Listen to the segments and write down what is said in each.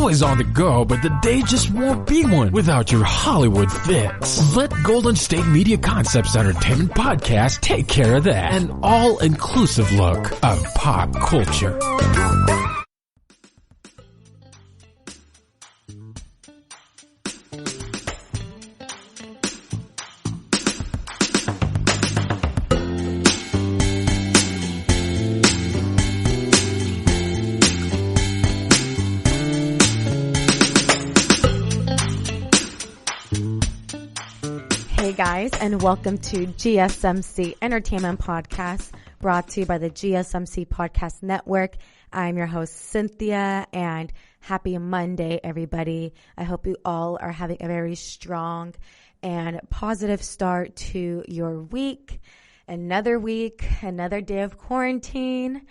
always on the go, but the day just won't be one without your Hollywood fix. Let Golden State Media Concepts Entertainment Podcast take care of that. An all-inclusive look of pop culture. Guys, and welcome to GSMC Entertainment Podcast, brought to you by the GSMC Podcast Network. I'm your host, Cynthia, and happy Monday, everybody. I hope you all are having a very strong and positive start to your week. Another week, another day of quarantine.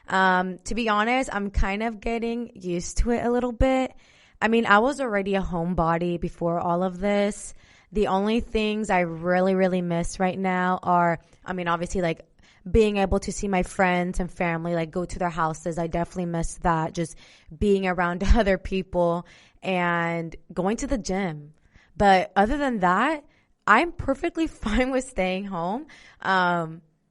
To be honest, I'm kind of getting used to it a little bit. I mean, I was already a homebody before all of this. The only things I really miss right now are, I mean, obviously, like, being able to see my friends and family, like, go to their houses. I definitely miss that, just being around other people and going to the gym. But other than that, I'm perfectly fine with staying home.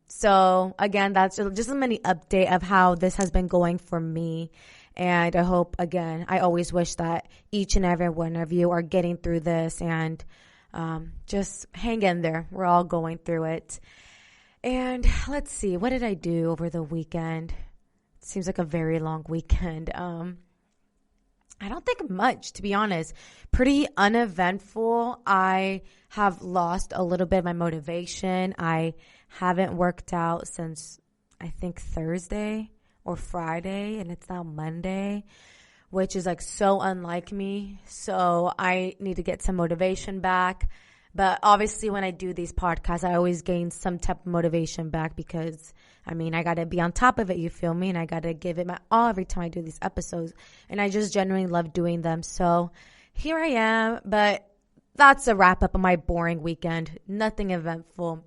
So, again, that's just a mini update of how this has been going for me. And I hope, again, I always wish that each and every one of you are getting through this and just hang in there. We're all going through it. And let's see, what did I do over the weekend? It seems like a very long weekend. I don't think much, to be honest. Pretty uneventful. I have lost a little bit of my motivation. I haven't worked out since, I think, Thursday or Friday, and it's now Monday, which is like so unlike me. So I need to get some motivation back. But obviously when I do these podcasts, I always gain some type of motivation back because, I mean, I got to be on top of it, you feel me? And I got to give it my all every time I do these episodes. And I just genuinely love doing them. So here I am. But that's a wrap up of my boring weekend. Nothing eventful.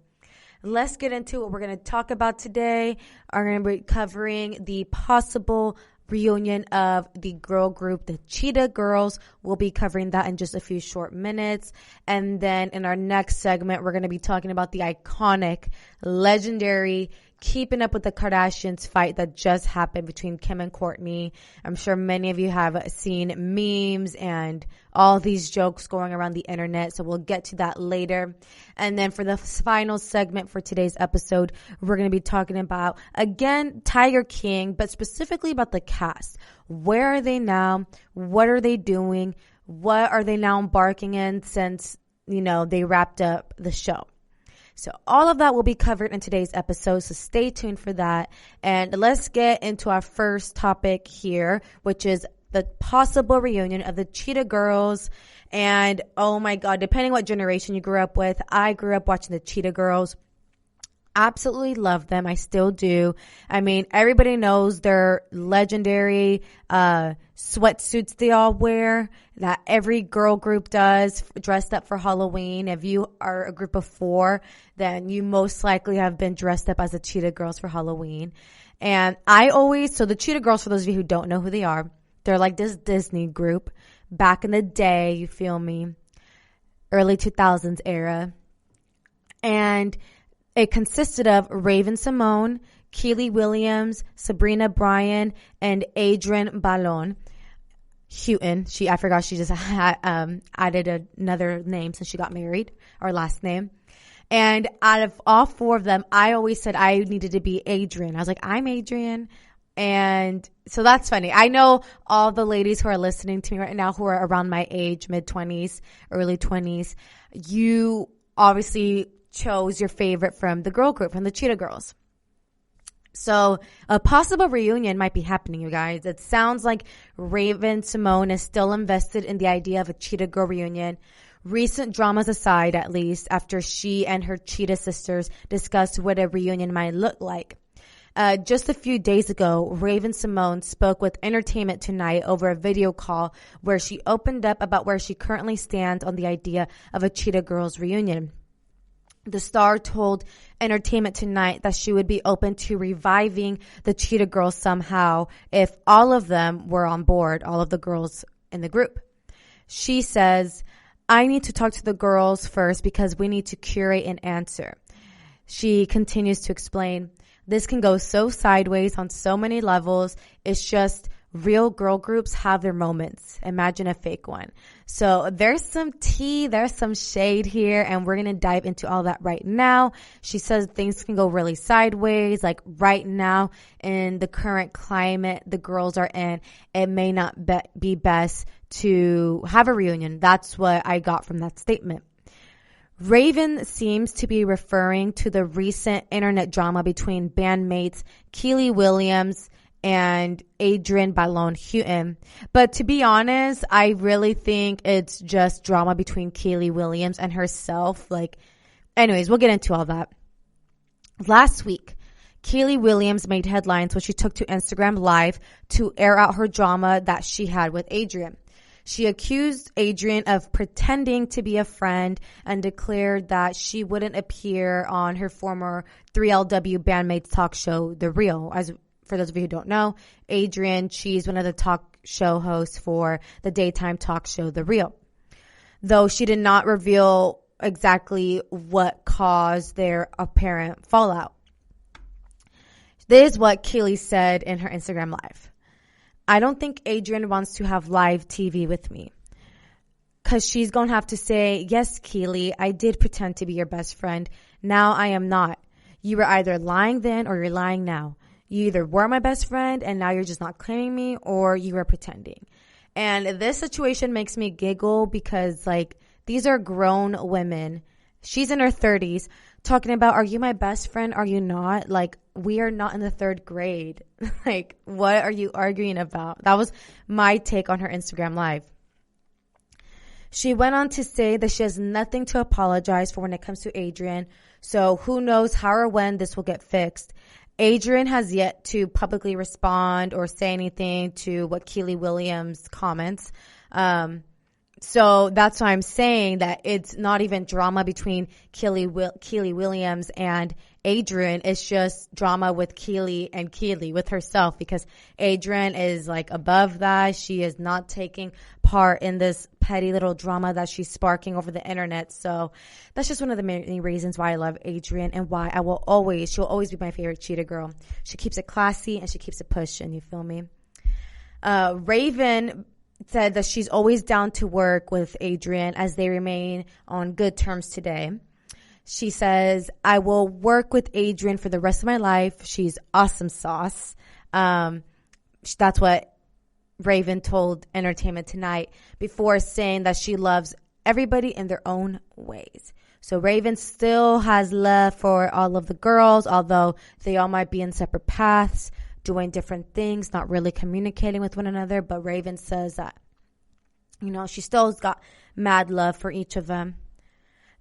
Let's get into what we're going to talk about today. I'm going to be covering the possible reunion of the girl group, the Cheetah Girls. We'll be covering that in just a few short minutes. And then in our next segment, we're going to be talking about the iconic, legendary, Keeping Up with the Kardashians fight that just happened between Kim and Kourtney. I'm sure many of you have seen memes and all these jokes going around the internet, so we'll get to that later. And then for the final segment for today's episode, we're going to be talking about, again, Tiger King, but specifically about the cast. Where are they now? What are they doing? What are they now embarking in since, you know, they wrapped up the show? So all of that will be covered in today's episode, so stay tuned for that. And let's get into our first topic here, which is the possible reunion of the Cheetah Girls. And oh my God, depending what generation you grew up with, I grew up watching the Cheetah Girls. Absolutely love them. I still do. I mean, everybody knows their legendary sweatsuits they all wear, that every girl group does, dressed up for Halloween. If you are a group of 4, then you most likely have been dressed up as the Cheetah Girls for Halloween. And so the Cheetah Girls, for those of you who don't know who they are, they're like this Disney group back in the day, you feel me, early 2000s era. And it consisted of Raven Simone, Keely Williams, Sabrina Bryan, and Adrienne Ballon. Houghton. I forgot she just added another name since she got married, or last name. And out of all 4 of them, I always said I needed to be Adrienne. I was like, I'm Adrienne. And so that's funny. I know all the ladies who are listening to me right now who are around my age, mid-20s, early 20s, you obviously chose your favorite from the girl group, from the Cheetah Girls. So a possible reunion might be happening, you guys. It sounds like Raven Simone is still invested in the idea of a Cheetah Girl reunion. Recent dramas aside, at least, after she and her Cheetah sisters discussed what a reunion might look like. Just a few days ago, Raven Simone spoke with Entertainment Tonight over a video call where she opened up about where she currently stands on the idea of a Cheetah Girls reunion. The star told Entertainment Tonight that she would be open to reviving the Cheetah Girls somehow if all of them were on board, all of the girls in the group. She says, I need to talk to the girls first because we need to curate an answer. She continues to explain, this can go so sideways on so many levels. It's just real girl groups have their moments. Imagine a fake one. So there's some tea, there's some shade here, and we're going to dive into all that right now. She says things can go really sideways. Like right now in the current climate the girls are in, it may not be best to have a reunion. That's what I got from that statement. Raven seems to be referring to the recent internet drama between bandmates Keely Williams and Adrian Ballon-Houghton. But to be honest, I really think it's just drama between Keely Williams and herself. Anyways, we'll get into all that. Last week, Keely Williams made headlines when she took to Instagram Live to air out her drama that she had with Adrian. She accused Adrian of pretending to be a friend and declared that she wouldn't appear on her former 3LW bandmates talk show, The Real. As for those of you who don't know, Adrian, she's one of the talk show hosts for the daytime talk show, The Real. Though she did not reveal exactly what caused their apparent fallout. This is what Keely said in her Instagram Live. I don't think Adrian wants to have live TV with me. Because she's going to have to say, yes, Keely, I did pretend to be your best friend. Now I am not. You were either lying then or you're lying now. You either were my best friend and now you're just not claiming me, or you were pretending. And this situation makes me giggle because, these are grown women. She's in her 30s talking about, are you my best friend? Are you not? We are not in the third grade. What are you arguing about? That was my take on her Instagram Live. She went on to say that she has nothing to apologize for when it comes to Adrian. So who knows how or when this will get fixed. Adrian has yet to publicly respond or say anything to what Keely Williams comments. So that's why I'm saying that it's not even drama between Keely Williams and Adrian. It's just drama with Keely and Keely with herself, because Adrian is above that. She is not taking part in this petty little drama that she's sparking over the internet. So that's just one of the many reasons why I love Adrian and why she'll always be my favorite Cheetah Girl. She keeps it classy and she keeps it pushing. You feel me? Raven said that she's always down to work with Adrian as they remain on good terms today. She says, I will work with Adrian for the rest of my life. She's awesome sauce. That's what Raven told Entertainment Tonight before saying that she loves everybody in their own ways. So Raven still has love for all of the girls, although they all might be in separate paths, doing different things, not really communicating with one another. But Raven says that, she still has got mad love for each of them.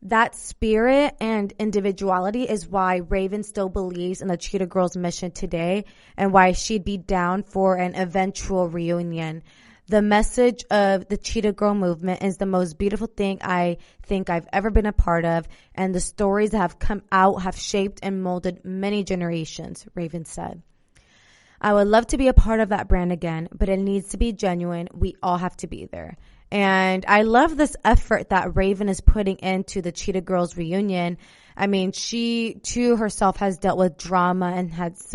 That spirit and individuality is why Raven still believes in the Cheetah Girls mission today and why she'd be down for an eventual reunion. The message of the Cheetah Girl movement is the most beautiful thing I think I've ever been a part of, and the stories that have come out have shaped and molded many generations, Raven said. I would love to be a part of that brand again, but it needs to be genuine. We all have to be there. And I love this effort that Raven is putting into the Cheetah Girls reunion. I mean, she too herself has dealt with drama and has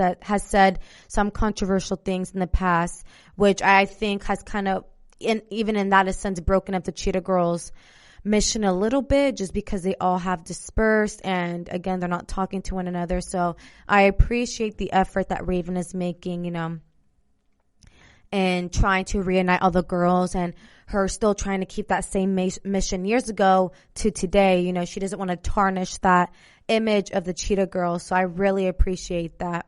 said some controversial things in the past, which I think has kind of, even in that sense, broken up the Cheetah Girls mission a little bit, just because they all have dispersed and again, they're not talking to one another. So I appreciate the effort that Raven is making, and trying to reunite all the girls, and her still trying to keep that same mission years ago to today. She doesn't want to tarnish that image of the Cheetah Girls. So I really appreciate that.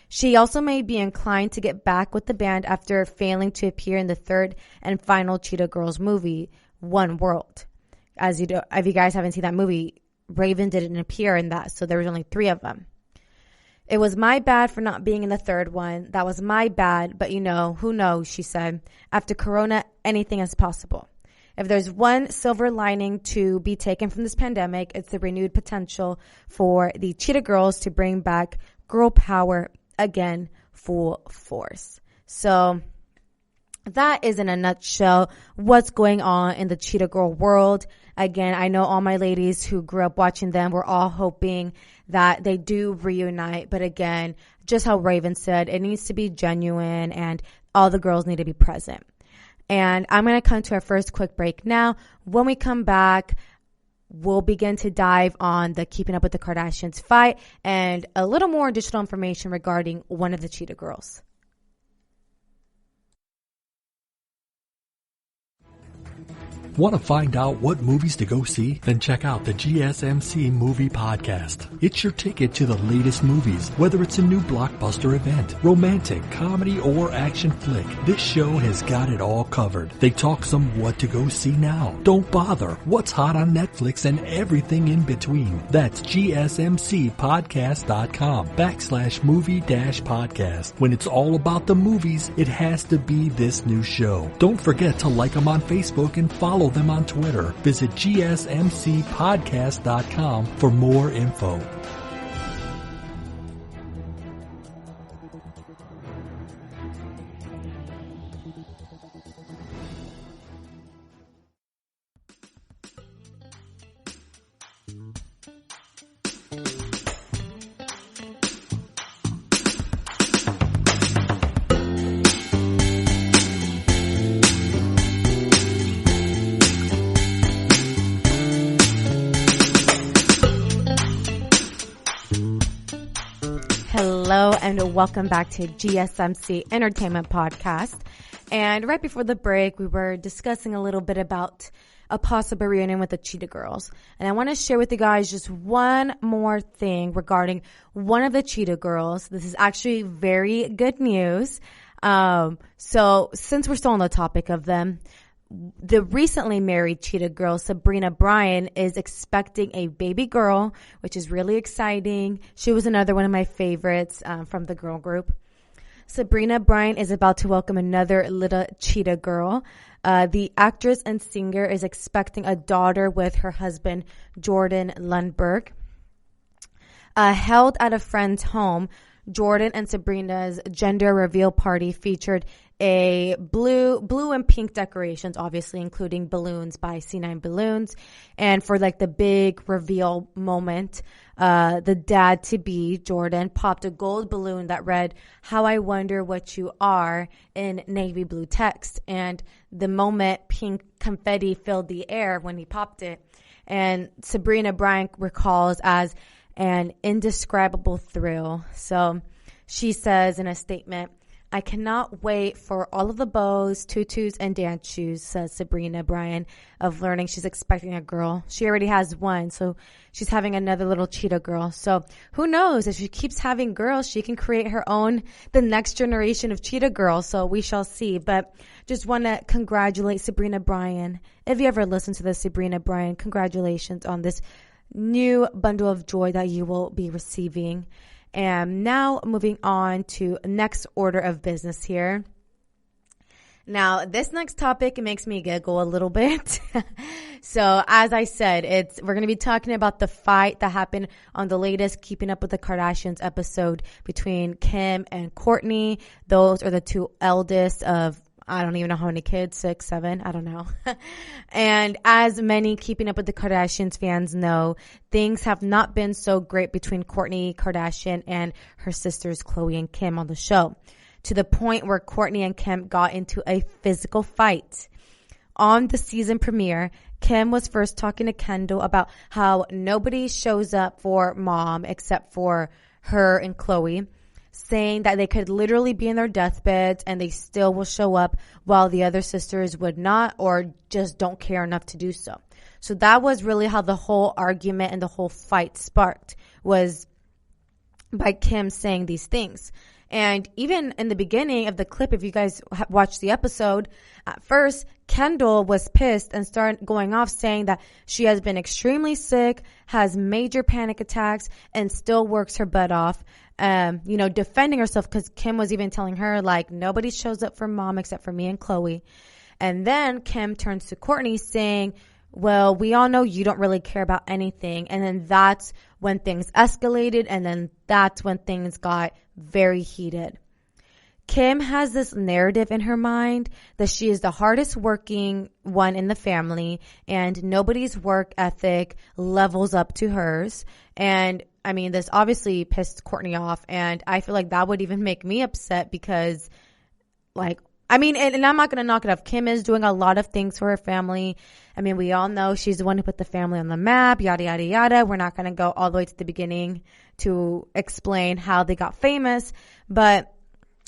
She also may be inclined to get back with the band after failing to appear in the third and final Cheetah Girls movie, One World. As you know, if you guys haven't seen that movie, Raven didn't appear in that, so there was only 3 of them. It was my bad for not being in the third one. That was my bad, but who knows, she said. After Corona, anything is possible. If there's one silver lining to be taken from this pandemic, it's the renewed potential for the Cheetah Girls to bring back girl power again full force. So that is in a nutshell what's going on in the Cheetah Girl world. Again, I know all my ladies who grew up watching them were all hoping that they do reunite. But again, just how Raven said, it needs to be genuine and all the girls need to be present. And I'm going to come to our first quick break now. When we come back, we'll begin to dive on the Keeping Up with the Kardashians fight and a little more additional information regarding one of the Cheetah Girls. Want to find out what movies to go see? Then check out the GSMC Movie Podcast. It's your ticket to the latest movies, whether it's a new blockbuster event, romantic, comedy, or action flick. This show has got it all covered. They talk some what to go see now. Don't bother. What's hot on Netflix and everything in between. That's GSMCpodcast.com/movie-podcast. When it's all about the movies, it has to be this new show. Don't forget to like them on Facebook and follow them on Twitter. Visit GSMCpodcast.com for more info. Hello and welcome back to GSMC Entertainment Podcast. And right before the break, we were discussing a little bit about a possible reunion with the Cheetah Girls. And I want to share with you guys just one more thing regarding one of the Cheetah Girls. This is actually very good news. So since we're still on the topic of them, the recently married Cheetah Girl, Sabrina Bryan, is expecting a baby girl, which is really exciting. She was another one of my favorites from the girl group. Sabrina Bryan is about to welcome another little Cheetah Girl. The actress and singer is expecting a daughter with her husband, Jordan Lundberg. Held at a friend's home, Jordan and Sabrina's gender reveal party featured a blue and pink decorations, obviously including balloons by C9 Balloons. And for like the big reveal moment, the dad to be, Jordan, popped a gold balloon that read, "How I wonder what you are," in navy blue text. And the moment, pink confetti filled the air when he popped it. And Sabrina Bryan recalls as an indescribable thrill. So she says in a statement, "I cannot wait for all of the bows, tutus, and dance shoes," says Sabrina Bryan, of learning she's expecting a girl. She already has one, so she's having another little Cheetah Girl. So who knows? If she keeps having girls, she can create her own, the next generation of Cheetah Girls. So we shall see. But just want to congratulate Sabrina Bryan. If you ever listen to this, Sabrina Bryan, congratulations on this new bundle of joy that you will be receiving. And now moving on to next order of business here. Now, this next topic makes me giggle a little bit. So as I said, we're going to be talking about the fight that happened on the latest Keeping Up with the Kardashians episode between Kim and Kourtney. Those are the two eldest of, I don't even know how many kids, 6, 7, I don't know. And as many Keeping Up with the Kardashians fans know, things have not been so great between Kourtney Kardashian and her sisters Khloe and Kim on the show, to the point where Kourtney and Kim got into a physical fight. On the season premiere, Kim was first talking to Kendall about how nobody shows up for mom except for her and Khloe, saying that they could literally be in their deathbeds and they still will show up while the other sisters would not, or just don't care enough to do so. So that was really how the whole argument and the whole fight sparked, was by Kim saying these things. And even in the beginning of the clip, if you guys watched the episode, at first, Kendall was pissed and started going off saying that she has been extremely sick, has major panic attacks, and still works her butt off. Defending herself, because Kim was even telling her, like, nobody shows up for mom except for me and Khloe. And then Kim turns to Kourtney saying, well, we all know you don't really care about anything. And then that's when things escalated, and then that's when things got very heated. Kim has this narrative in her mind that she is the hardest working one in the family and nobody's work ethic levels up to hers. And I mean, this obviously pissed Kourtney off, and I feel like that would even make me upset because, like, I mean, and I'm not going to knock it off. Kim is doing a lot of things for her family. I mean, we all know she's the one who put the family on the map, yada, yada, yada. We're not going to go all the way to the beginning to explain how they got famous, but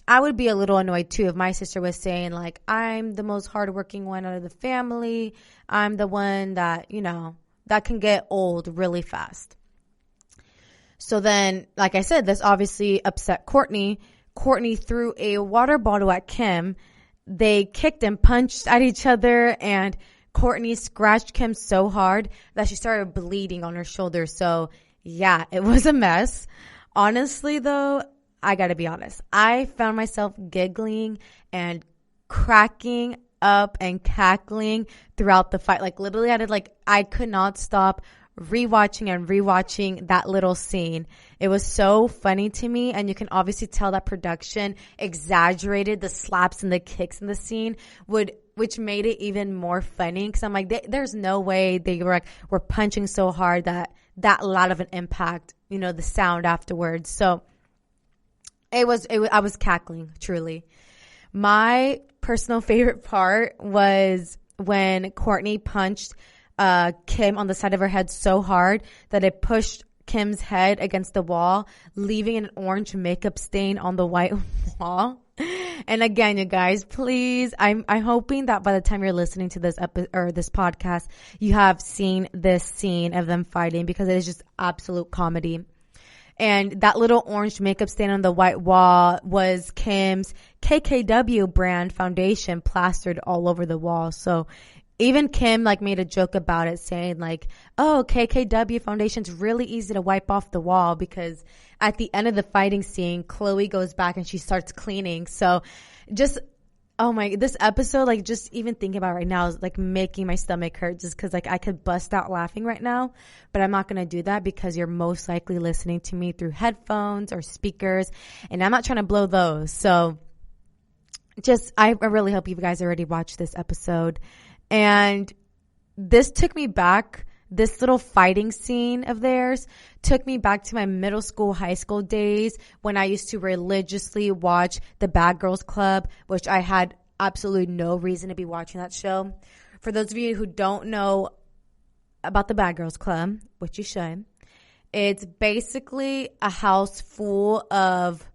I would be a little annoyed too if my sister was saying, like, I'm the most hardworking one out of the family. I'm the one that, you know, that can get old really fast. So then, like I said, this obviously upset Kourtney. Kourtney threw a water bottle at Kim. They kicked and punched at each other, and Kourtney scratched Kim so hard that she started bleeding on her shoulder. So yeah, it was a mess. Honestly though, I gotta be honest, I found myself giggling and cracking up and cackling throughout the fight. Like, literally, I could not stop rewatching that little scene. It was so funny to me, and you can obviously tell that production exaggerated the slaps and the kicks in the scene, which made it even more funny. Because I'm like, there's no way they were punching so hard that loud of an impact, you know, the sound afterwards. So I was cackling, truly. My personal favorite part was when Kourtney punched Kim on the side of her head so hard that it pushed Kim's head against the wall, leaving an orange makeup stain on the white wall. And again, you guys, please, I'm hoping that by the time you're listening to this this podcast, you have seen this scene of them fighting, because it is just absolute comedy. And that little orange makeup stain on the white wall was Kim's KKW brand foundation plastered all over the wall. So even Kim made a joke about it, saying oh, KKW foundation's really easy to wipe off the wall, because at the end of the fighting scene, Khloe goes back and she starts cleaning. So just, this episode, just even thinking about it right now is making my stomach hurt, just because I could bust out laughing right now, but I'm not going to do that because you're most likely listening to me through headphones or speakers, and I'm not trying to blow those. So I really hope you guys already watched this episode. And this took me back, this little fighting scene of theirs took me back to my middle school, high school days when I used to religiously watch the Bad Girls Club, which I had absolutely no reason to be watching that show. For those of you who don't know about the Bad Girls Club, which you should, it's basically a house full of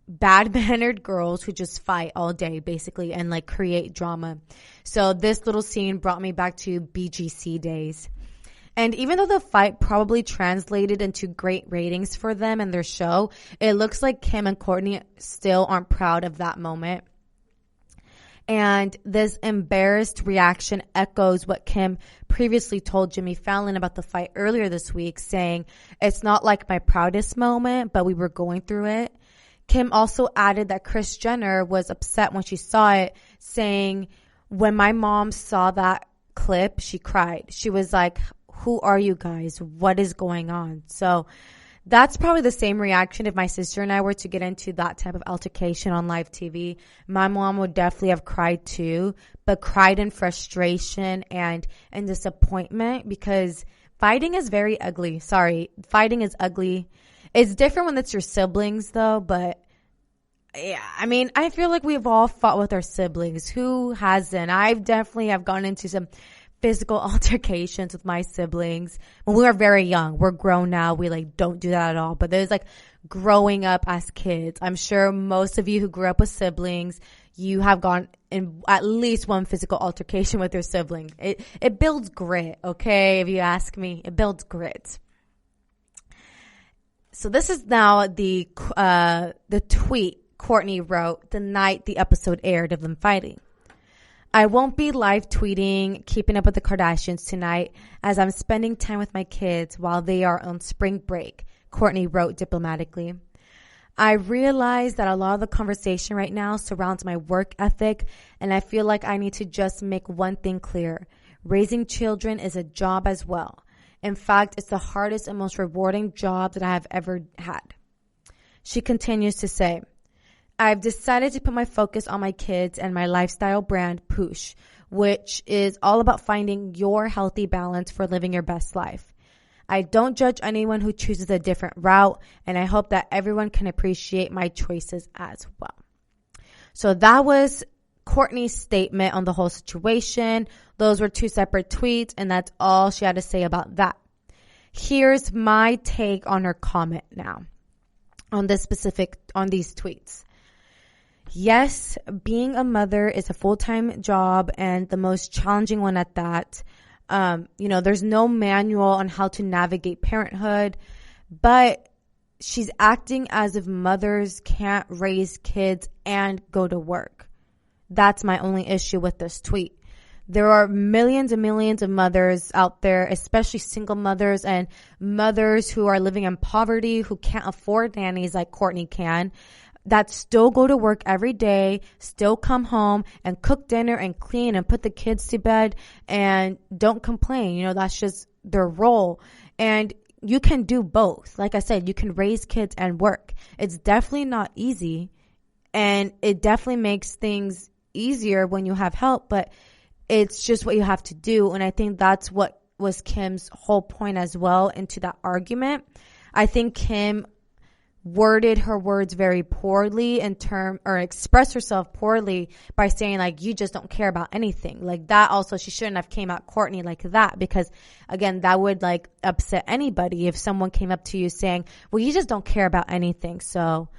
bad-mannered girls who just fight all day, basically, and create drama. So this little scene brought me back to BGC days. And even though the fight probably translated into great ratings for them and their show, it looks like Kim and Kourtney still aren't proud of that moment. And this embarrassed reaction echoes what Kim previously told Jimmy Fallon about the fight earlier this week, saying, "It's not like my proudest moment, but we were going through it." Kim also added that Kris Jenner was upset when she saw it, saying, "When my mom saw that clip, she cried. She was like, 'Who are you guys? What is going on?'" So that's probably the same reaction if my sister and I were to get into that type of altercation on live TV. My mom would definitely have cried too, but cried in frustration and disappointment, because fighting is very ugly. Sorry, fighting is ugly. It's different when it's your siblings though, but yeah, I mean, I feel like we've all fought with our siblings. Who hasn't? I definitely have gone into some physical altercations with my siblings when we were very young. We're grown now. We don't do that at all. But there's growing up as kids. I'm sure most of you who grew up with siblings, you have gone in at least one physical altercation with your sibling. It builds grit, okay? If you ask me, it builds grit. So this is now the tweet Kourtney wrote the night the episode aired of them fighting. "I won't be live tweeting Keeping Up with the Kardashians tonight, as I'm spending time with my kids while they are on spring break," Kourtney wrote diplomatically. "I realize that a lot of the conversation right now surrounds my work ethic, and I feel like I need to just make one thing clear. Raising children is a job as well. In fact, it's the hardest and most rewarding job that I have ever had." She continues to say, I've decided to put my focus on my kids and my lifestyle brand, Poosh, which is all about finding your healthy balance for living your best life. I don't judge anyone who chooses a different route, and I hope that everyone can appreciate my choices as well. So that was Kourtney's statement on the whole situation. Those were 2 separate tweets, and that's all she had to say about that. Here's my take on her comment now on these tweets. Yes, being a mother is a full-time job and the most challenging one at that. There's no manual on how to navigate parenthood, but she's acting as if mothers can't raise kids and go to work. That's my only issue with this tweet. There are millions and millions of mothers out there, especially single mothers and mothers who are living in poverty, who can't afford nannies like Kourtney can, that still go to work every day, still come home and cook dinner and clean and put the kids to bed and don't complain. That's just their role. And you can do both. Like I said, you can raise kids and work. It's definitely not easy, and it definitely makes things easier when you have help, but it's just what you have to do. And I think that's what was Kim's whole point as well into that argument. I think Kim worded her words very poorly or expressed herself poorly by saying like, you just don't care about anything like that. Also, she shouldn't have came at Kourtney like that, because again, that would like upset anybody if someone came up to you saying, well, you just don't care about anything. So,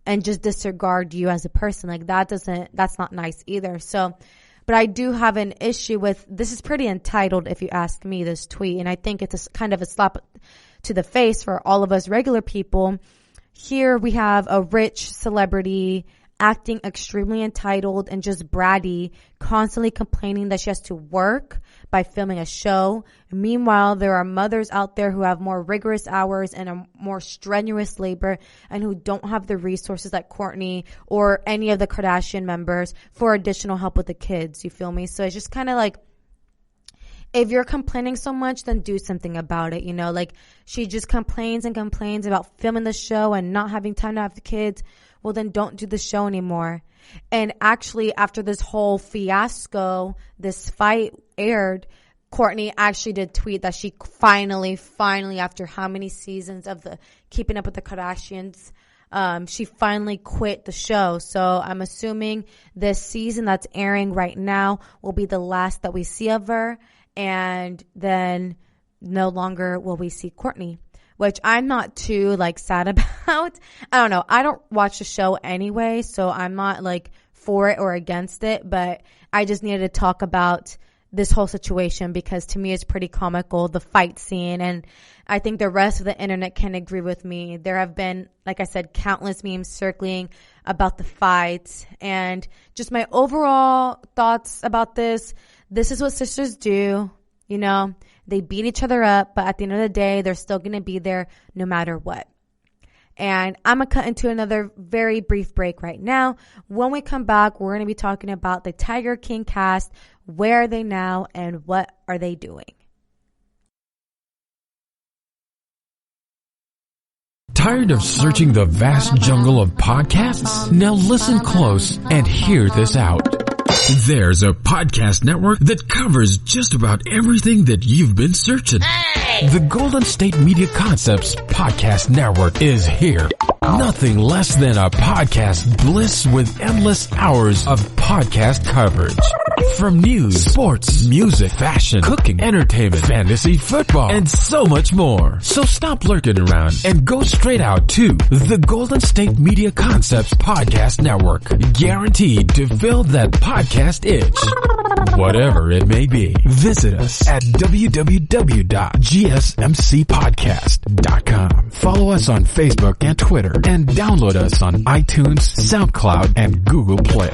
and just disregard you as a person. Like that's not nice either. So, but I do have an issue with, this is pretty entitled if you ask me, this tweet. And I think it's kind of a slap to the face for all of us regular people. Here we have a rich celebrity acting extremely entitled and just bratty, constantly complaining that she has to work by filming a show. Meanwhile, there are mothers out there who have more rigorous hours and a more strenuous labor and who don't have the resources like Kourtney or any of the Kardashian members for additional help with the kids. You feel me? So it's just kind of like, if you're complaining so much, then do something about it. Like she just complains and complains about filming the show and not having time to have the kids. Well, then don't do the show anymore. And actually, after this whole fiasco, this fight aired, Kourtney actually did tweet that she finally, after how many seasons of the Keeping Up with the Kardashians, she finally quit the show. So I'm assuming this season that's airing right now will be the last that we see of her. And then no longer will we see Kourtney, which I'm not too like sad about. I don't know. I don't watch the show anyway, so I'm not like for it or against it, but I just needed to talk about this whole situation because to me it's pretty comical, the fight scene. And I think the rest of the internet can agree with me. There have been, like I said, countless memes circling about the fight, and just my overall thoughts about this. This is what sisters do. They beat each other up, but at the end of the day, they're still going to be there no matter what. And I'm going to cut into another very brief break right now. When we come back, we're going to be talking about the Tiger King cast. Where are they now and what are they doing? Tired of searching the vast jungle of podcasts? Now listen close and hear this out. There's a podcast network that covers just about everything that you've been searching. Hey! The Golden State Media Concepts Podcast Network is here. Nothing less than a podcast bliss with endless hours of podcast coverage. From news, sports, music, fashion, cooking, entertainment, fantasy, football, and so much more. So stop lurking around and go straight out to the Golden State Media Concepts Podcast Network. Guaranteed to fill that podcast itch. Whatever it may be. Visit us at www.gsmcpodcast.com. Follow us on Facebook and Twitter, and download us on iTunes, SoundCloud, and Google Play.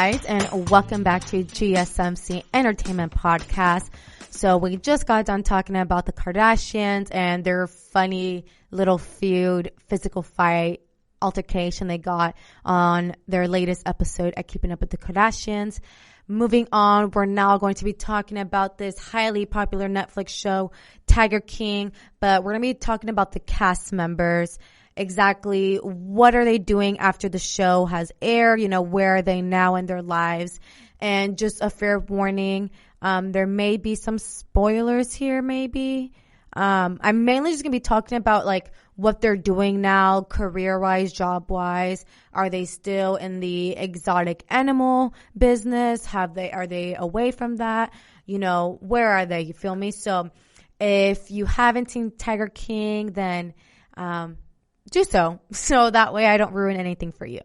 guys, and welcome back to GSMC Entertainment Podcast. So we just got done talking about the Kardashians and their funny little feud, physical fight, altercation they got on their latest episode at Keeping Up with the Kardashians. Moving on, we're now going to be talking about this highly popular Netflix show, Tiger King, but we're going to be talking about the cast members. Exactly what are they doing after the show has aired, where are they now in their lives, and just a fair warning, there may be some spoilers here maybe. I'm mainly just gonna be talking about like what they're doing now, career-wise, job-wise. Are they still in the exotic animal business? Are they away from that? Where are they? You feel me? So if you haven't seen Tiger King, then do so that way I don't ruin anything for you.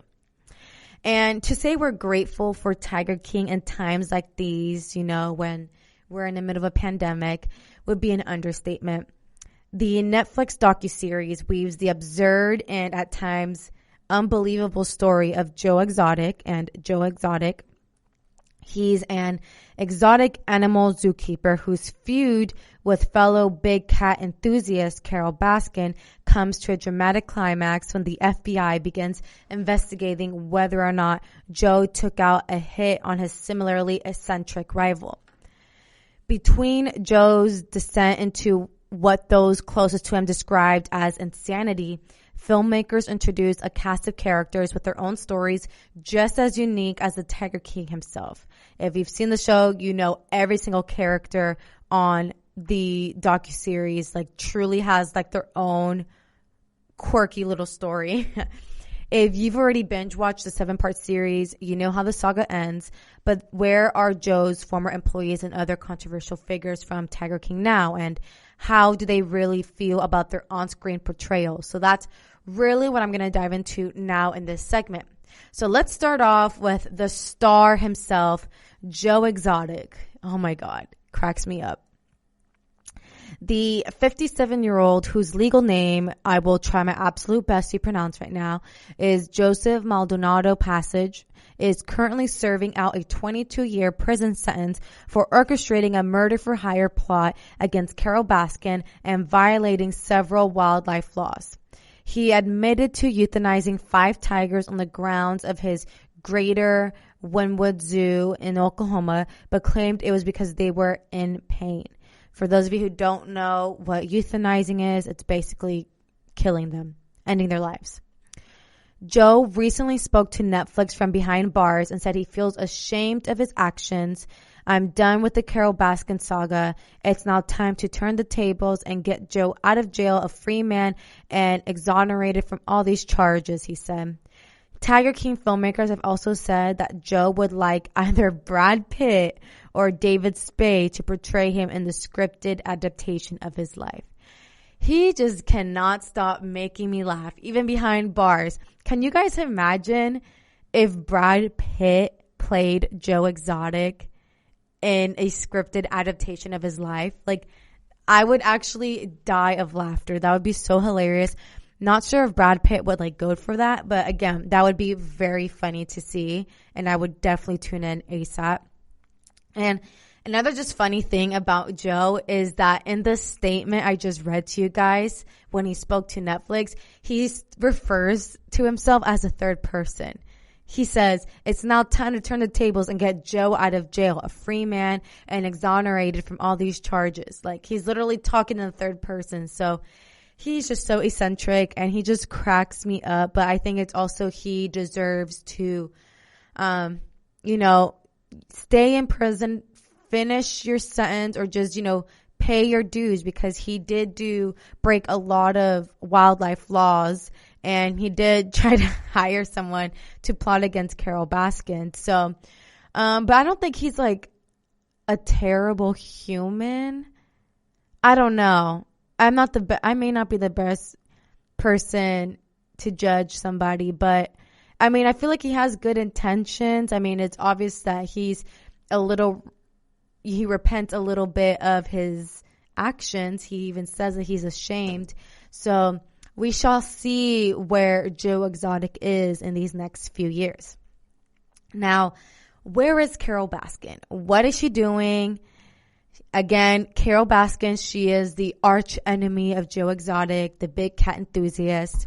And to say we're grateful for Tiger King in times like these, when we're in the middle of a pandemic, would be an understatement. The Netflix docuseries weaves the absurd and at times unbelievable story of Joe Exotic. And Joe Exotic, he's an exotic animal zookeeper whose feud with fellow big cat enthusiast Carole Baskin comes to a dramatic climax when the FBI begins investigating whether or not Joe took out a hit on his similarly eccentric rival. Between Joe's descent into what those closest to him described as insanity, filmmakers introduced a cast of characters with their own stories just as unique as the Tiger King himself. If you've seen the show, you know every single character on the docuseries truly has their own quirky little story. If you've already binge watched the 7-part series, you know how the saga ends, but where are Joe's former employees and other controversial figures from Tiger King now, and how do they really feel about their on-screen portrayal? So that's really what I'm going to dive into now in this segment. So let's start off with the star himself, Joe Exotic. Oh my God, cracks me up. The 57-year-old, whose legal name I will try my absolute best to pronounce right now, is Joseph Maldonado Passage, is currently serving out a 22-year prison sentence for orchestrating a murder-for-hire plot against Carole Baskin and violating several wildlife laws. He admitted to euthanizing 5 tigers on the grounds of his Greater Wynwood Zoo in Oklahoma, but claimed it was because they were in pain. For those of you who don't know what euthanizing is, it's basically killing them, ending their lives. Joe recently spoke to Netflix from behind bars and said he feels ashamed of his actions. I'm done with the Carole Baskin saga. It's now time to turn the tables and get Joe out of jail, a free man, and exonerated from all these charges, he said. Tiger King filmmakers have also said that Joe would like either Brad Pitt or David Spade to portray him in the scripted adaptation of his life. He just cannot stop making me laugh, even behind bars. Can you guys imagine if Brad Pitt played Joe Exotic in a scripted adaptation of his life? I would actually die of laughter. That would be so hilarious. Not sure if Brad Pitt would go for that, but again, that would be very funny to see, and I would definitely tune in ASAP. And another just funny thing about Joe is that in the statement I just read to you guys, when he spoke to Netflix, he refers to himself as a third person. He says, it's now time to turn the tables and get Joe out of jail, a free man and exonerated from all these charges. He's literally talking in the third person. So he's just so eccentric and he just cracks me up. But I think it's also he deserves to, stay in prison, finish your sentence, or just, pay your dues, because he did break a lot of wildlife laws, and he did try to hire someone to plot against Carole Baskin. So, but I don't think he's a terrible human. I don't know. I may not be the best person to judge somebody, but I feel like he has good intentions. It's obvious that he repents a little bit of his actions. He even says that he's ashamed. So we shall see where Joe Exotic is in these next few years. Now, where is Carole Baskin? What is she doing? Again, Carole Baskin, she is the arch enemy of Joe Exotic, the big cat enthusiast.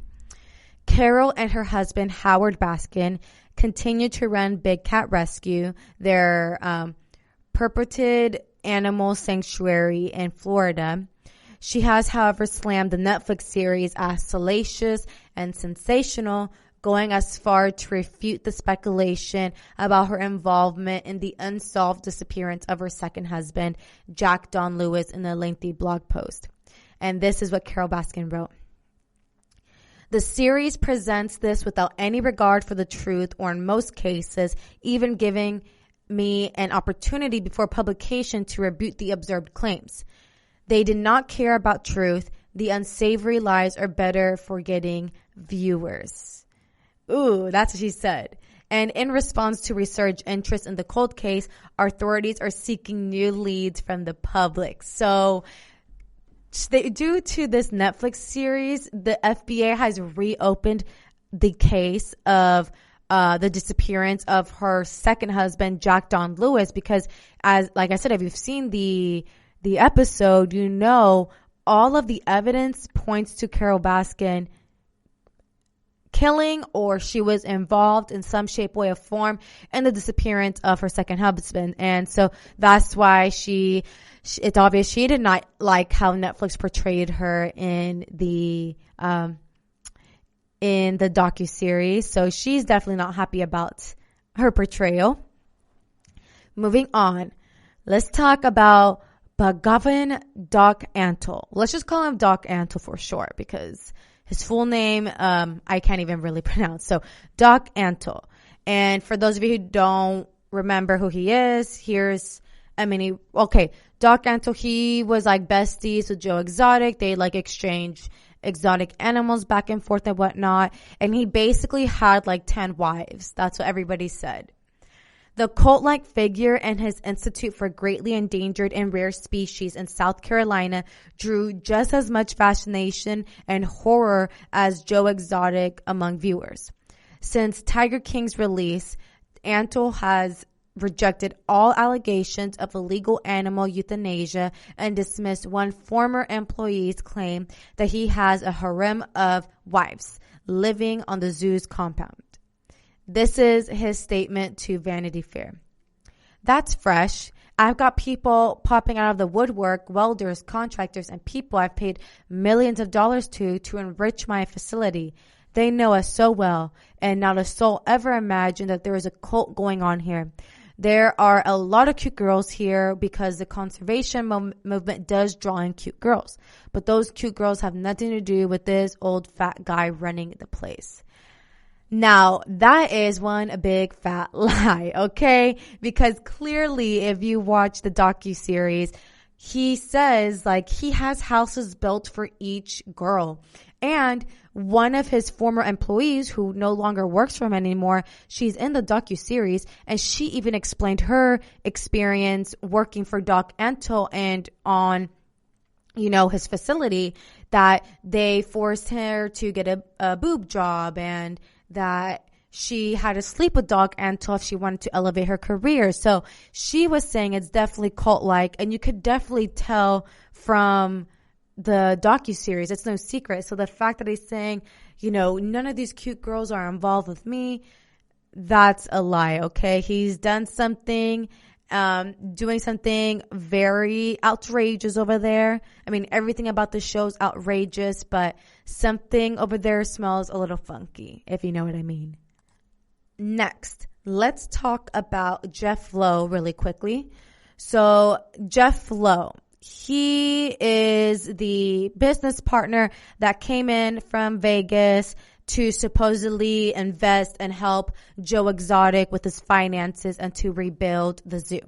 Carole and her husband, Howard Baskin, continue to run Big Cat Rescue, their purported animal sanctuary in Florida. She has, however, slammed the Netflix series as salacious and sensational, going as far to refute the speculation about her involvement in the unsolved disappearance of her second husband, Jack Don Lewis, in a lengthy blog post. And this is what Carole Baskin wrote. The series presents this without any regard for the truth, or in most cases, even giving me an opportunity before publication to rebut the observed claims. They did not care about truth. The unsavory lies are better for getting viewers. Ooh, that's what she said. And in response to resurged interest in the cold case, authorities are seeking new leads from the public. So, due to this Netflix series, the FBI has reopened the case of the disappearance of her second husband, Jack Don Lewis, because like I said, if you've seen the episode, you know all of the evidence points to Carole Baskin killing, or she was involved in some shape, way, or form in the disappearance of her second husband. And so that's why it's obvious she did not like how Netflix portrayed her in the docuseries. So she's definitely not happy about her portrayal. Moving on, let's talk about Bhagavan Doc Antle. Let's just call him Doc Antle for short, because his full name, I can't even really pronounce. So Doc Antle. And for those of you who don't remember who he is, Doc Antle, he was like besties with Joe Exotic. They like exchanged exotic animals back and forth and whatnot. And he basically had like 10 wives. That's what everybody said. The cult-like figure and his Institute for Greatly Endangered and Rare Species in South Carolina drew just as much fascination and horror as Joe Exotic among viewers. Since Tiger King's release, Antle has rejected all allegations of illegal animal euthanasia and dismissed one former employee's claim that he has a harem of wives living on the zoo's compound. This is his statement to Vanity Fair. That's fresh. I've got people popping out of the woodwork, welders, contractors, and people I've paid millions of dollars to enrich my facility. They know us so well, and not a soul ever imagined that there is a cult going on here. There are a lot of cute girls here because the conservation movement does draw in cute girls. But those cute girls have nothing to do with this old fat guy running the place. Now, that is one big fat lie, okay? Because clearly, if you watch the docuseries, he says, like, he has houses built for each girl. And one of his former employees, who no longer works for him anymore, she's in the docuseries, and she even explained her experience working for Doc Antle and on, his facility, that they forced her to get a boob job, and that she had to sleep with Doc Antle if she wanted to elevate her career. So she was saying it's definitely cult-like, and you could definitely tell from the docuseries. It's no secret. So the fact that he's saying, none of these cute girls are involved with me, that's a lie, okay? He's done something, doing something very outrageous over there. I mean, everything about the show is outrageous, but something over there smells a little funky, if you know what I mean. Next, let's talk about Jeff Lowe really quickly. So Jeff Lowe, he is the business partner that came in from Vegas to supposedly invest and help Joe Exotic with his finances and to rebuild the zoo.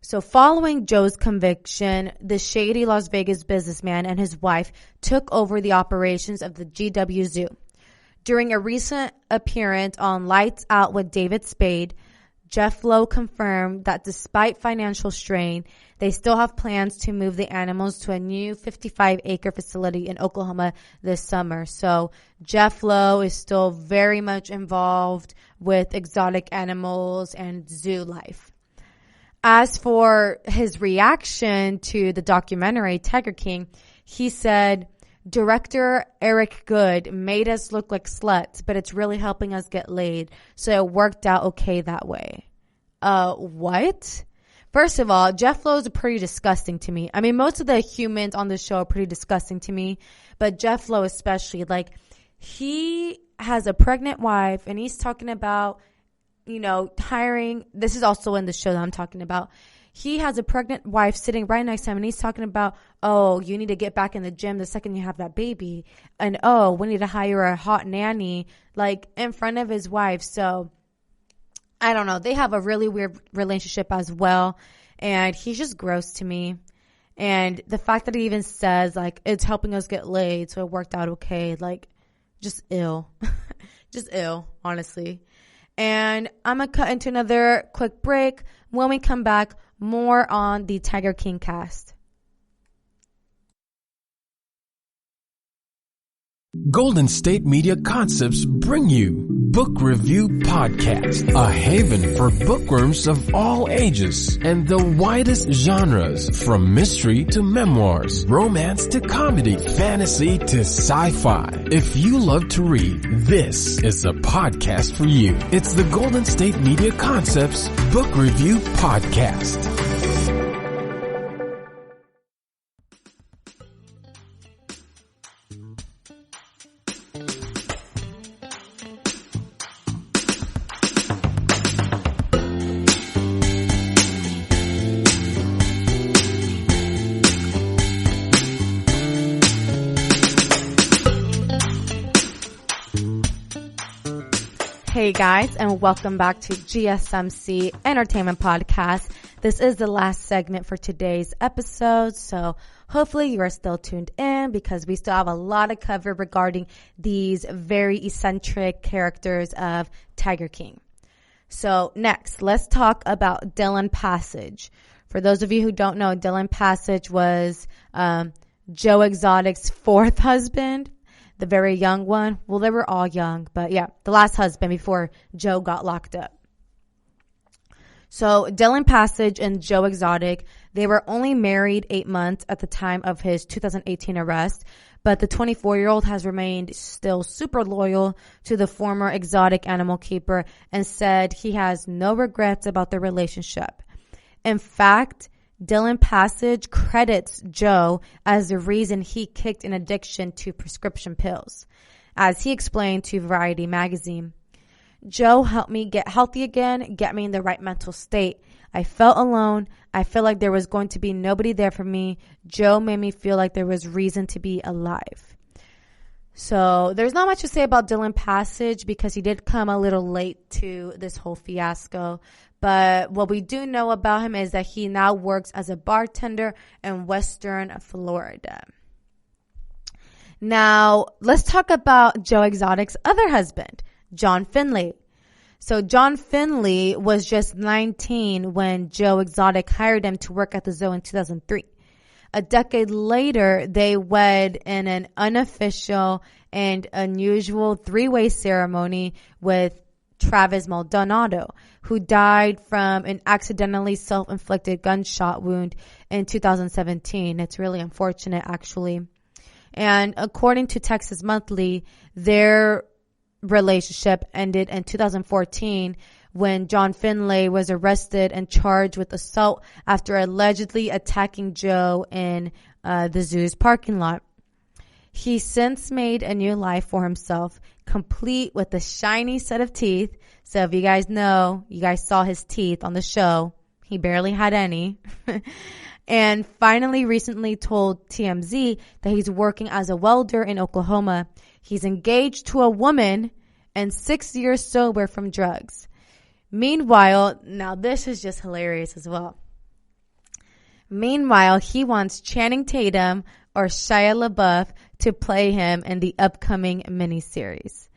So following Joe's conviction, the shady Las Vegas businessman and his wife took over the operations of the GW Zoo. During a recent appearance on Lights Out with David Spade, Jeff Lowe confirmed that despite financial strain, they still have plans to move the animals to a new 55-acre facility in Oklahoma this summer. So Jeff Lowe is still very much involved with exotic animals and zoo life. As for his reaction to the documentary Tiger King, he said, "Director Eric Good made us look like sluts, but it's really helping us get laid. So it worked out okay that way." What? First of all, Jeff Lowe is pretty disgusting to me. I mean, most of the humans on the show are pretty disgusting to me, but Jeff Lowe especially. Like, he has a pregnant wife, and he's talking about, hiring. This is also in the show that I'm talking about. He has a pregnant wife sitting right next to him, and he's talking about, oh, you need to get back in the gym the second you have that baby. And, oh, we need to hire a hot nanny, like, in front of his wife. So, I don't know. They have a really weird relationship as well. And he's just gross to me. And the fact that he even says, like, it's helping us get laid, so it worked out okay. Like, just ill. Just ill, honestly. And I'm going to cut into another quick break. When we come back, more on the Tiger King cast. Golden State Media Concepts bring you Book Review Podcast, a haven for bookworms of all ages and the widest genres, from mystery to memoirs, romance to comedy, fantasy to sci-fi. If you love to read, this is a podcast for you. It's the Golden State Media Concepts Book Review Podcast. Hey guys, and welcome back to GSMC Entertainment Podcast. This is the last segment for today's episode, so hopefully you are still tuned in because we still have a lot to cover regarding these very eccentric characters of Tiger King. So next, let's talk about Dylan Passage. For those of you who don't know, Dylan Passage was Joe Exotic's fourth husband. The very young one. Well, they were all young, but yeah, the last husband before Joe got locked up. So Dylan Passage and Joe Exotic, they were only married 8 months at the time of his 2018 arrest, but the 24-year-old has remained still super loyal to the former exotic animal keeper and said he has no regrets about their relationship. In fact, Dylan Passage credits Joe as the reason he kicked an addiction to prescription pills. As he explained to Variety magazine, "Joe helped me get healthy again, get me in the right mental state. I felt alone. I felt like there was going to be nobody there for me. Joe made me feel like there was reason to be alive." So there's not much to say about Dylan Passage because he did come a little late to this whole fiasco. But what we do know about him is that he now works as a bartender in Western Florida. Now, let's talk about Joe Exotic's other husband, John Finlay. So John Finlay was just 19 when Joe Exotic hired him to work at the zoo in 2003. A decade later, they wed in an unofficial and unusual three-way ceremony with Travis Maldonado, who died from an accidentally self-inflicted gunshot wound in 2017. It's really unfortunate, actually. And according to Texas Monthly, their relationship ended in 2014 when John Finlay was arrested and charged with assault after allegedly attacking Joe in the zoo's parking lot. He's since made a new life for himself, complete with a shiny set of teeth. So if you guys know, you guys saw his teeth on the show. He barely had any. And finally recently told TMZ that he's working as a welder in Oklahoma. He's engaged to a woman and 6 years sober from drugs. Meanwhile, now this is just hilarious as well. Meanwhile, he wants Channing Tatum or Shia LaBeouf to play him in the upcoming miniseries.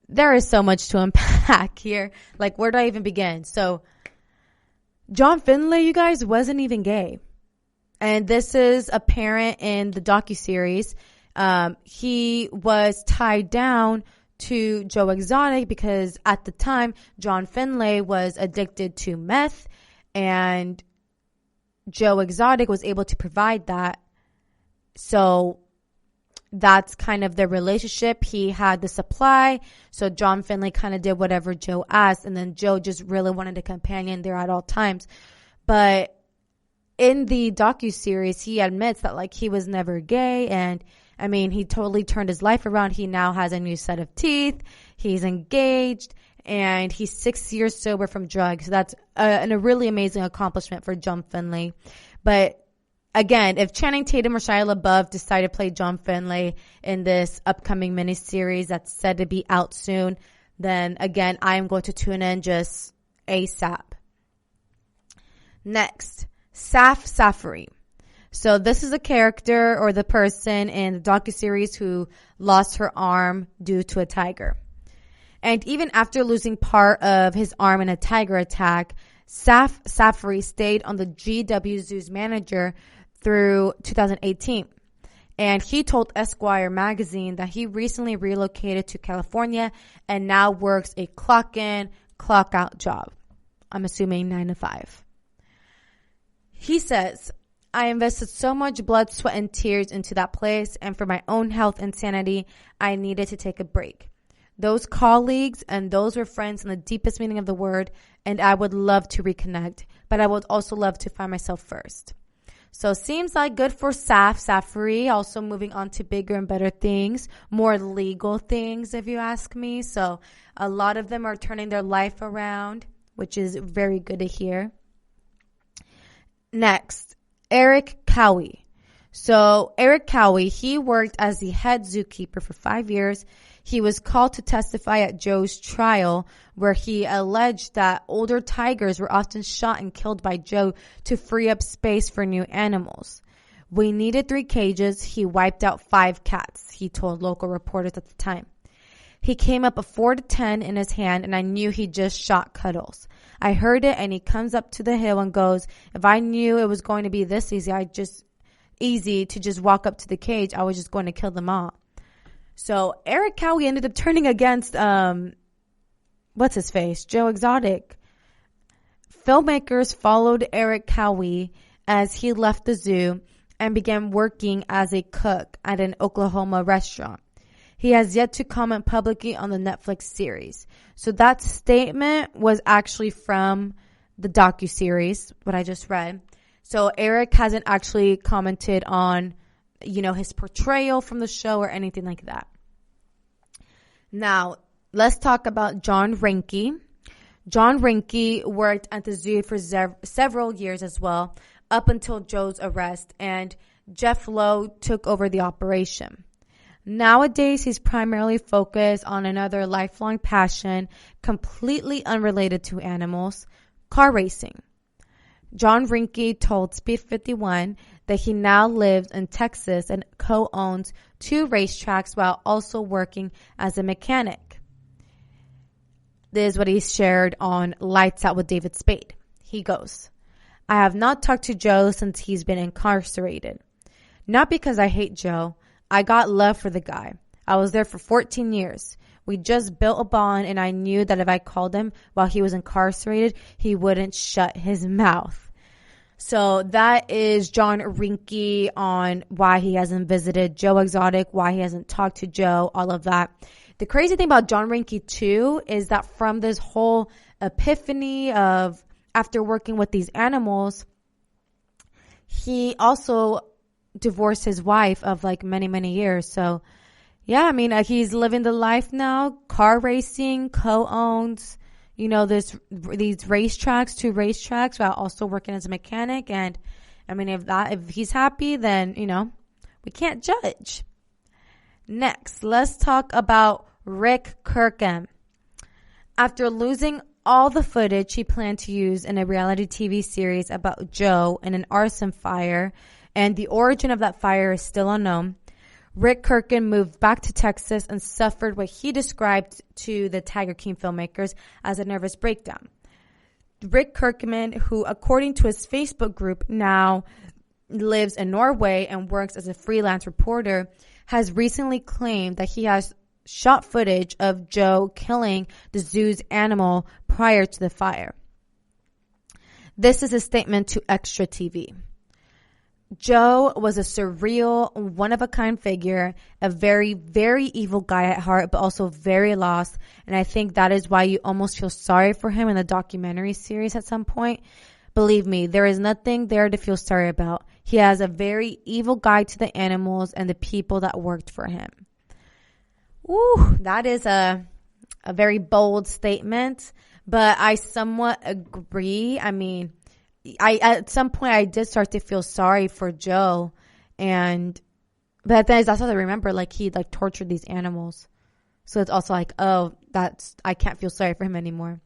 there is so much to unpack here. Like, where do I even begin? So, John Finlay, you guys, wasn't even gay. And this is apparent in the docuseries. He was tied down to Joe Exotic because at the time, John Finlay was addicted to meth, and Joe Exotic was able to provide that. So that's kind of their relationship. He had the supply, so John Finlay kind of did whatever Joe asked, and then Joe just really wanted a companion there at all times. But in the docuseries, he admits that, like, he was never gay, and I mean, he totally turned his life around. He now has a new set of teeth. He's engaged, and he's 6 years sober from drugs. So that's a really amazing accomplishment for John Finlay. But again, if Channing Tatum or Shia LaBeouf decide to play John Finlay in this upcoming miniseries that's said to be out soon, then again, I am going to tune in just ASAP. Next, Saf Safari. So this is a character or the person in the docuseries who lost her arm due to a tiger. And even after losing part of his arm in a tiger attack, Saf Safari stayed on the GW Zoo's manager through 2018. And he told Esquire magazine that he recently relocated to California and now works a clock in, clock out job. I'm assuming 9 to 5. He says, I invested so much blood, sweat, and tears into that place, and for my own health and sanity, I needed to take a break. Those colleagues and those were friends in the deepest meaning of the word, and I would love to reconnect, but I would also love to find myself first. So seems like good for Saf Safari, also moving on to bigger and better things, more legal things, if you ask me. So a lot of them are turning their life around, which is very good to hear. Next, Eric Cowie. So Eric Cowie, he worked as the head zookeeper for 5 years. He was called to testify at Joe's trial, where he alleged that older tigers were often shot and killed by Joe to free up space for new animals. We needed 3 cages. He wiped out 5 cats, he told local reporters at the time. He came up a 4-10 in his hand, and I knew he just shot Cuddles. I heard it, and he comes up to the hill and goes, if I knew it was going to be this easy to just walk up to the cage, I was just going to kill them all. So Eric Cowie ended up turning against, what's his face? Joe Exotic. Filmmakers followed Eric Cowie as he left the zoo and began working as a cook at an Oklahoma restaurant. He has yet to comment publicly on the Netflix series. So that statement was actually from the docuseries, what I just read. So Eric hasn't actually commented on, his portrayal from the show or anything like that. Now, let's talk about John Reinke. John Reinke worked at the zoo for several years as well, up until Joe's arrest, and Jeff Lowe took over the operation. Nowadays, he's primarily focused on another lifelong passion, completely unrelated to animals, car racing. John Reinke told Speed 51 that he now lives in Texas and co-owns 2 racetracks while also working as a mechanic. This is what he shared on Lights Out with David Spade. He goes, I have not talked to Joe since he's been incarcerated. Not because I hate Joe. I got love for the guy. I was there for 14 years. We just built a bond, and I knew that if I called him while he was incarcerated, he wouldn't shut his mouth. So that is John Reinke on why he hasn't visited Joe Exotic, why he hasn't talked to Joe, all of that. The crazy thing about John Reinke too is that from this whole epiphany of after working with these animals, he also divorced his wife of like many, many years. So yeah, I mean, he's living the life now, car racing, co-owns, these racetracks, 2 racetracks, while also working as a mechanic. And I mean, if he's happy, then, we can't judge. Next, let's talk about Rick Kirkham. After losing all the footage he planned to use in a reality TV series about Joe in an arson fire, and the origin of that fire is still unknown, Rick Kirkman moved back to Texas and suffered what he described to the Tiger King filmmakers as a nervous breakdown. Rick Kirkman, who according to his Facebook group now lives in Norway and works as a freelance reporter, has recently claimed that he has shot footage of Joe killing the zoo's animal prior to the fire. This is a statement to Extra TV. Joe was a surreal, one-of-a-kind figure, a very, very evil guy at heart, but also very lost. And I think that is why you almost feel sorry for him in the documentary series at some point. Believe me, there is nothing there to feel sorry about. He has a very evil guide to the animals and the people that worked for him. Ooh, that is a very bold statement, but I somewhat agree. I mean, at some point I did start to feel sorry for Joe, but then that's what I remember, like he like tortured these animals. So it's also like, oh, I can't feel sorry for him anymore.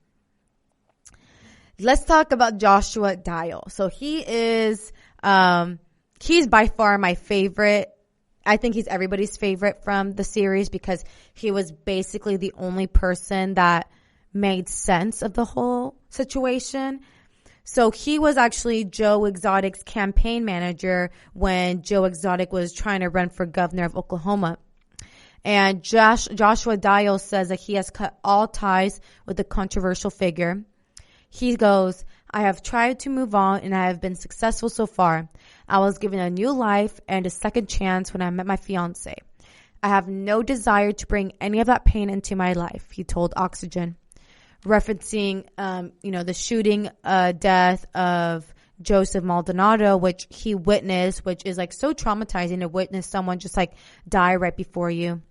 Let's talk about Joshua Dial. So he is, he's by far my favorite. I think he's everybody's favorite from the series because he was basically the only person that made sense of the whole situation. So he was actually Joe Exotic's campaign manager when Joe Exotic was trying to run for governor of Oklahoma. And Joshua Dial says that he has cut all ties with the controversial figure. He goes, I have tried to move on and I have been successful so far. I was given a new life and a second chance when I met my fiance. I have no desire to bring any of that pain into my life, he told Oxygen, referencing, the shooting, death of Joseph Maldonado, which he witnessed, which is like so traumatizing to witness someone just like die right before you.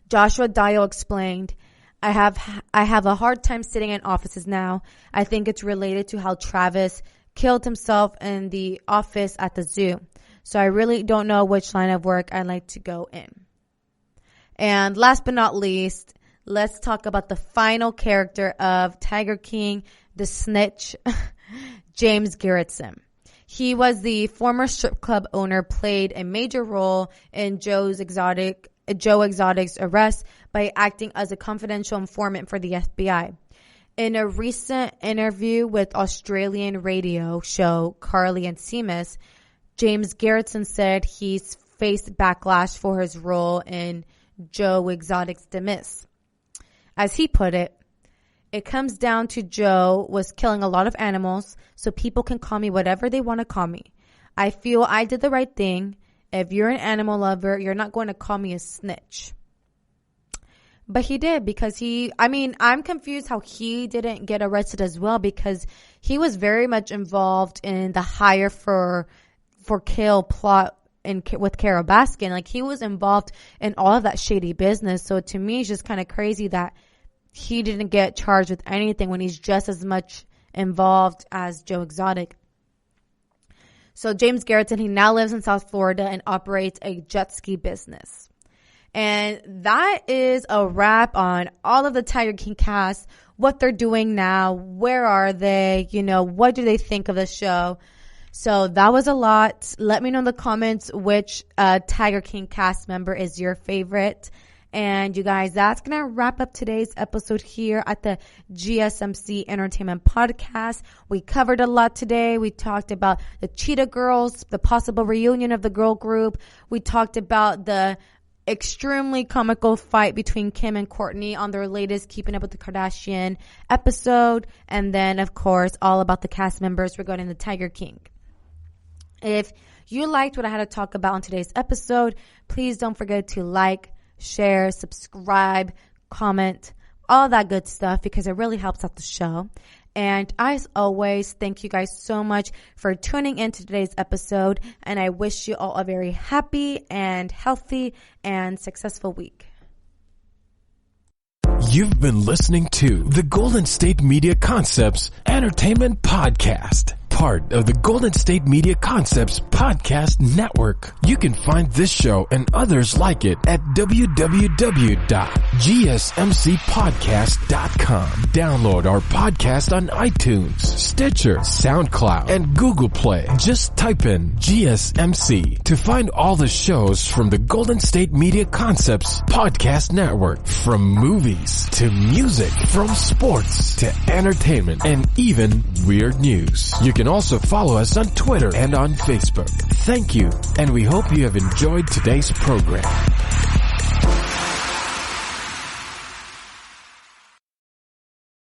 Joshua Dial explained, I have a hard time sitting in offices now. I think it's related to how Travis killed himself in the office at the zoo. So I really don't know which line of work I'd like to go in. And last but not least, let's talk about the final character of Tiger King, the snitch, James Garretson. He was the former strip club owner, played a major role in Joe Exotic's arrest by acting as a confidential informant for the FBI. In a recent interview with Australian radio show Carly and Seamus, James Garretson said he's faced backlash for his role in Joe Exotic's demise. As he put it, it comes down to Joe was killing a lot of animals, so people can call me whatever they want to call me. I feel I did the right thing. If you're an animal lover, you're not going to call me a snitch. But he did because I'm confused how he didn't get arrested as well because he was very much involved in the hire for kill plot with Carol Baskin. Like he was involved in all of that shady business. So to me, it's just kind of crazy that he didn't get charged with anything when he's just as much involved as Joe Exotic. So James Garretson, he now lives in South Florida and operates a jet ski business. And that is a wrap on all of the Tiger King cast, what they're doing now, where are they, what do they think of the show? So that was a lot. Let me know in the comments which Tiger King cast member is your favorite. And you guys, that's going to wrap up today's episode here at the GSMC Entertainment Podcast. We covered a lot today. We talked about the Cheetah Girls, the possible reunion of the girl group. We talked about the extremely comical fight between Kim and Kourtney on their latest Keeping Up with the Kardashian episode. And then, of course, all about the cast members regarding the Tiger King. If you liked what I had to talk about on today's episode, please don't forget to like, share, subscribe, comment, all that good stuff because it really helps out the show. And as always, thank you guys so much for tuning in to today's episode. And I wish you all a very happy and healthy and successful week. You've been listening to the Golden State Media Concepts Entertainment Podcast. part of the Golden State Media Concepts Podcast Network. You can find this show and others like it at www.gsmcpodcast.com. Download our podcast on iTunes, Stitcher, SoundCloud, and Google Play. Just type in GSMC to find all the shows from the Golden State Media Concepts Podcast Network. From movies to music, from sports to entertainment, and even weird news. You can also follow us on Twitter and on Facebook. Thank you, and we hope you have enjoyed today's program.